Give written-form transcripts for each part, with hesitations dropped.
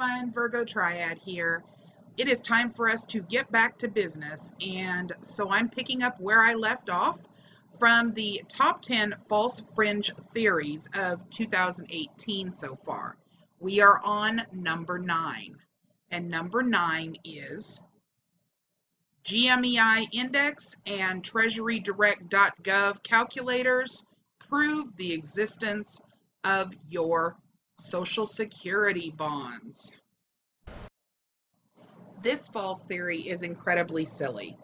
everyone, Virgo Triad here. It is time for us to get back to business, and so I'm picking up where I left off from the top 10 false fringe theories of 2018 so far. We are on number 9, and number 9 is GMEI index and treasurydirect.gov calculators prove the existence of your Social Security bonds. This false theory is incredibly silly,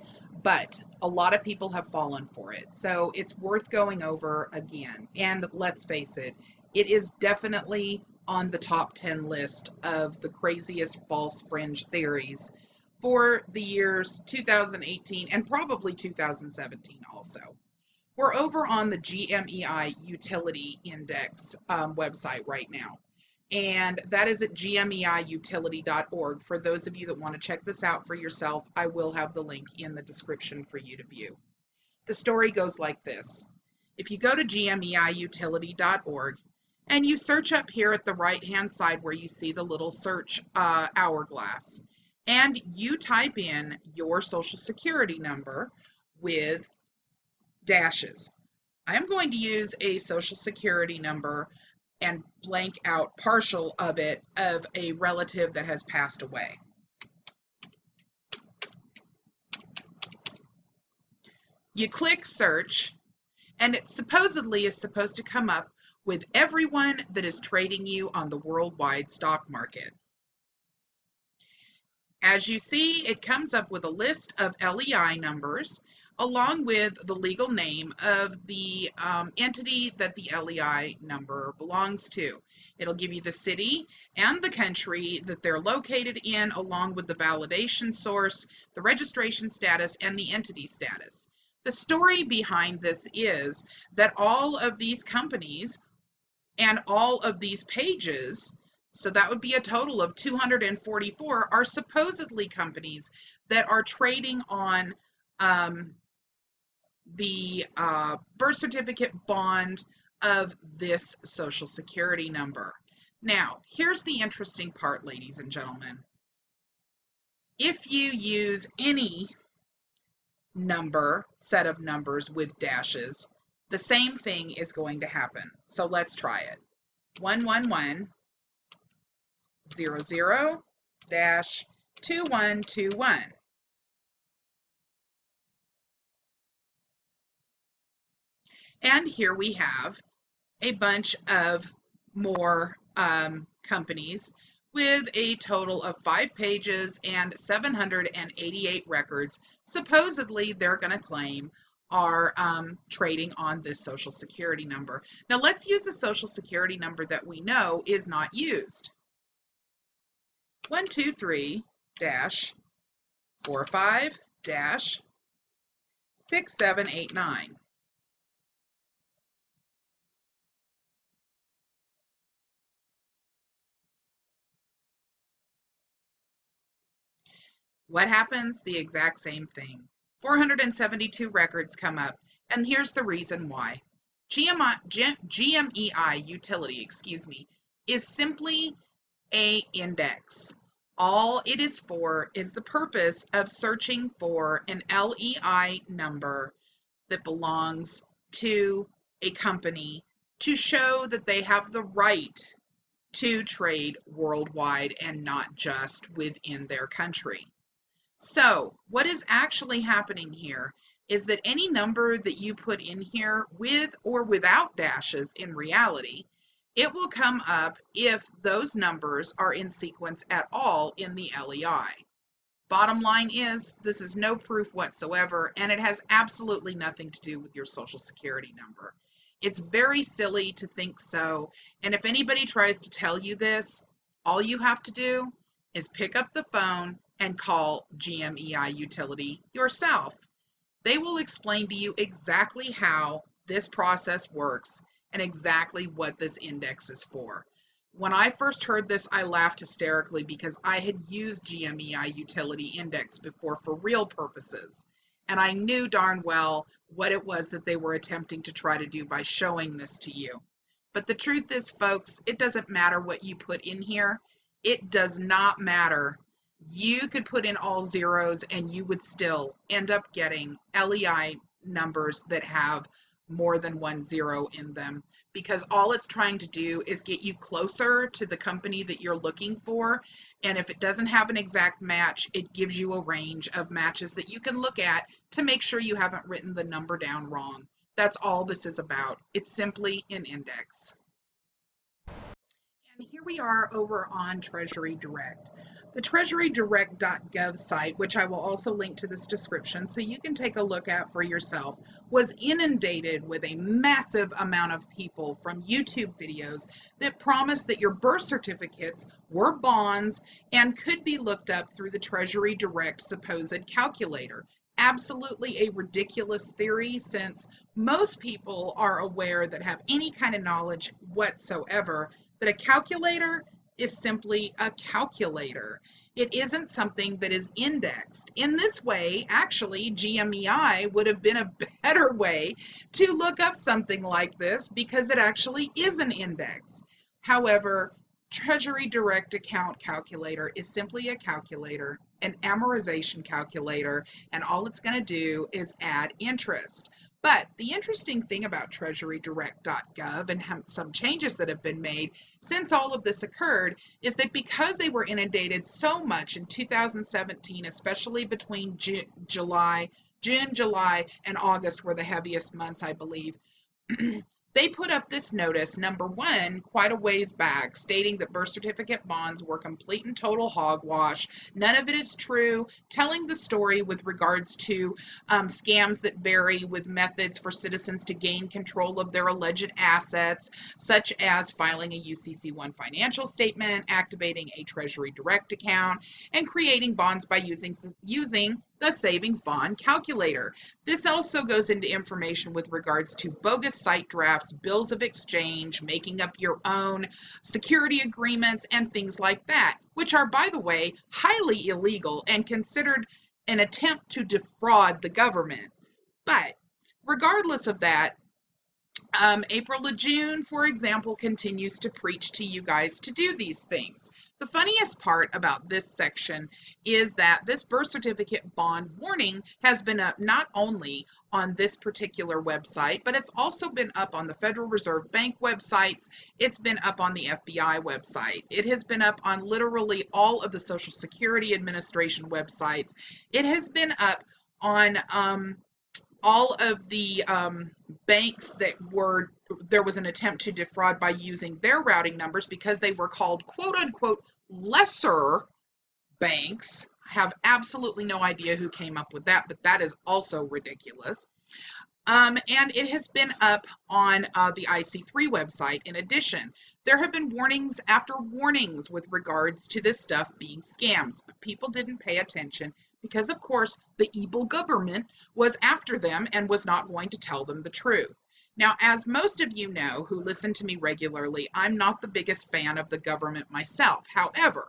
but a lot of people have fallen for it, so it's worth going over again. And let's face it, it is definitely on the top 10 list of the craziest false fringe theories for the years 2018 and probably 2017 also. We're over on the GMEI Utility Index website right now, and that is at gmeiutility.org. For those of you that want to check this out for yourself, I will have the link in the description for you to view. The story goes like this. If you go to gmeiutility.org and you search up here at the right-hand side where you see the little search hourglass, and you type in your Social Security number with dashes. I'm going to use a Social Security number and blank out partial of it of a relative that has passed away. You click search, and it supposedly is supposed to come up with everyone that is trading you on the worldwide stock market. As you see, it comes up with a list of LEI numbers along with the legal name of the entity that the LEI number belongs to. It'll give you the city and the country that they're located in, along with the validation source, the registration status, and the entity status. The story behind this is that all of these companies and all of these pages, so that would be a total of 244, are supposedly companies that are trading on the birth certificate bond of this Social Security number. Now, here's the interesting part, ladies and gentlemen. If you use any set of numbers with dashes, the same thing is going to happen. So let's try it. 11100-2121. And here we have a bunch of more companies with a total of 5 pages and 788 records. Supposedly, they're going to claim are trading on this Social Security number. Now, let's use a Social Security number that we know is not used. 123-45-6789. What happens? The exact same thing. 472 records come up, and here's the reason why. GMEI Utility, is simply an index. All it is for is the purpose of searching for an LEI number that belongs to a company to show that they have the right to trade worldwide and not just within their country. So what is actually happening here is that any number that you put in here with or without dashes in reality, it will come up if those numbers are in sequence at all in the LEI. Bottom line is, this is no proof whatsoever, and it has absolutely nothing to do with your Social Security number. It's very silly to think so, and if anybody tries to tell you this, all you have to do is pick up the phone and call GMEI Utility yourself. They will explain to you exactly how this process works and exactly what this index is for. When I first heard this, I laughed hysterically because I had used GMEI Utility Index before for real purposes, and I knew darn well what it was that they were attempting to try to do by showing this to you. But the truth is, folks, it doesn't matter what you put in here. It does not matter. You could put in all zeros and you would still end up getting LEI numbers that have more than 1 0 in them, because all it's trying to do is get you closer to the company that you're looking for. And if it doesn't have an exact match, it gives you a range of matches that you can look at to make sure you haven't written the number down wrong. That's all this is about. It's simply an index. And here we are over on Treasury Direct. The treasurydirect.gov site, which I will also link to this description so you can take a look at for yourself, was inundated with a massive amount of people from YouTube videos that promised that your birth certificates were bonds and could be looked up through the Treasury Direct supposed calculator. Absolutely a ridiculous theory, since most people are aware that have any kind of knowledge whatsoever that a calculator is simply a calculator. It isn't something that is indexed. In this way, actually, GMEI would have been a better way to look up something like this, because it actually is an index. However, Treasury Direct Account Calculator is simply a calculator, an amortization calculator, and all it's going to do is add interest. But the interesting thing about treasurydirect.gov and some changes that have been made since all of this occurred is that because they were inundated so much in 2017, especially between June, July, and August were the heaviest months, I believe, they put up this notice, number one, quite a ways back, stating that birth certificate bonds were complete and total hogwash. None of it is true, telling the story with regards to scams that vary with methods for citizens to gain control of their alleged assets, such as filing a UCC1 financial statement, activating a Treasury Direct account, and creating bonds by using the savings bond calculator. This also goes into information with regards to bogus site drafts, bills of exchange, making up your own security agreements, and things like that, which are, by the way, highly illegal and considered an attempt to defraud the government. But regardless of that, April LeJeune, for example, continues to preach to you guys to do these things. The funniest part about this section is that this birth certificate bond warning has been up not only on this particular website, but it's also been up on the Federal Reserve Bank websites. It's been up on the FBI website. It has been up on literally all of the Social Security Administration websites. It has been up on all of the banks that there was an attempt to defraud by using their routing numbers because they were called quote unquote lesser banks. I have absolutely no idea who came up with that, but that is also ridiculous. And it has been up on the IC3 website. In addition, there have been warnings after warnings with regards to this stuff being scams, but people didn't pay attention because, of course, the evil government was after them and was not going to tell them the truth. Now, as most of you know who listen to me regularly, I'm not the biggest fan of the government myself. However,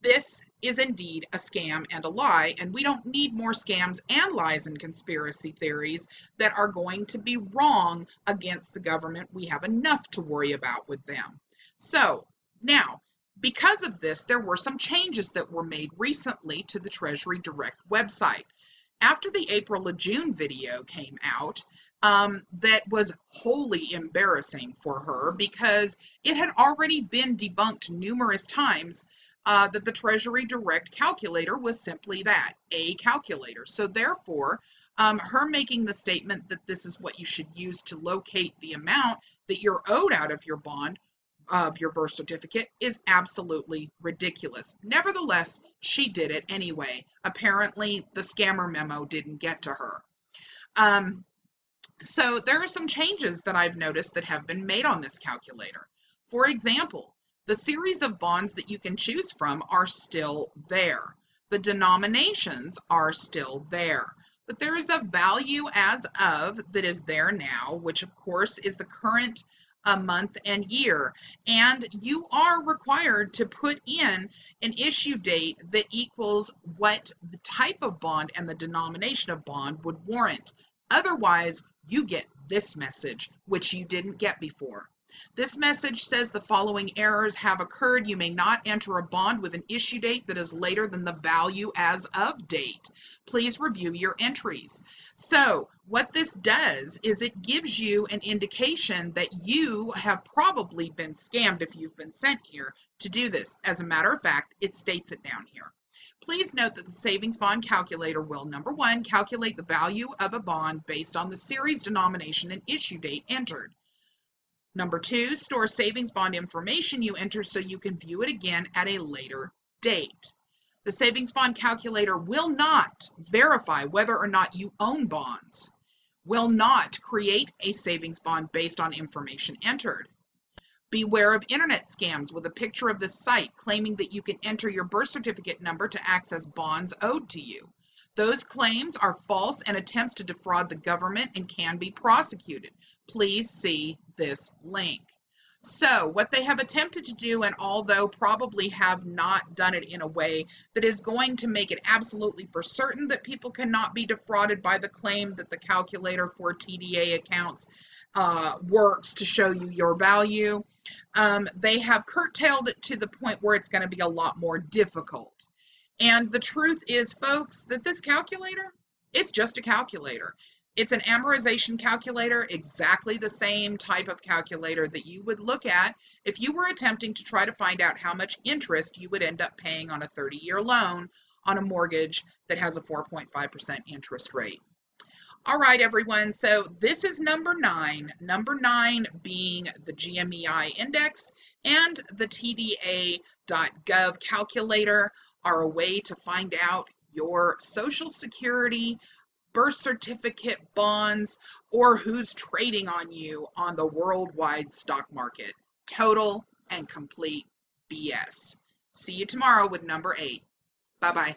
this is indeed a scam and a lie, and we don't need more scams and lies and conspiracy theories that are going to be wrong against the government. We have enough to worry about with them. So, now, because of this, there were some changes that were made recently to the Treasury Direct website. After the April LeJeune video came out, that was wholly embarrassing for her because it had already been debunked numerous times that the Treasury Direct calculator was simply that, a calculator. So therefore, her making the statement that this is what you should use to locate the amount that you're owed out of your bond, of your birth certificate, is absolutely ridiculous. Nevertheless, she did it anyway. Apparently, the scammer memo didn't get to her. So there are some changes that I've noticed that have been made on this calculator. For example, the series of bonds that you can choose from are still there. The denominations are still there. But there is a value as of that is there now, which of course is the current month and year. And you are required to put in an issue date that equals what the type of bond and the denomination of bond would warrant. Otherwise, you get this message, which you didn't get before. This message says the following errors have occurred. You may not enter a bond with an issue date that is later than the value as of date. Please review your entries. So what this does is it gives you an indication that you have probably been scammed if you've been sent here to do this. As a matter of fact, it states it down here. Please note that the savings bond calculator will, number one, calculate the value of a bond based on the series denomination and issue date entered. Number two, store savings bond information you enter so you can view it again at a later date. The savings bond calculator will not verify whether or not you own bonds, will not create a savings bond based on information entered. Beware of internet scams with a picture of the site claiming that you can enter your birth certificate number to access bonds owed to you. Those claims are false and attempts to defraud the government and can be prosecuted. Please see this link. So what they have attempted to do, and although probably have not done it in a way that is going to make it absolutely for certain that people cannot be defrauded by the claim that the calculator for TDA accounts works to show you your value, they have curtailed it to the point where it's going to be a lot more difficult. And the truth is, folks, that this calculator, it's just a calculator. It's an amortization calculator, exactly the same type of calculator that you would look at if you were attempting to try to find out how much interest you would end up paying on a 30-year loan on a mortgage that has a 4.5% interest rate. All right, everyone, so this is number 9 being the GMEI index, and the TDA.gov calculator are a way to find out your Social Security, birth certificate, bonds, or who's trading on you on the worldwide stock market. Total and complete BS. See you tomorrow with number 8. Bye-bye.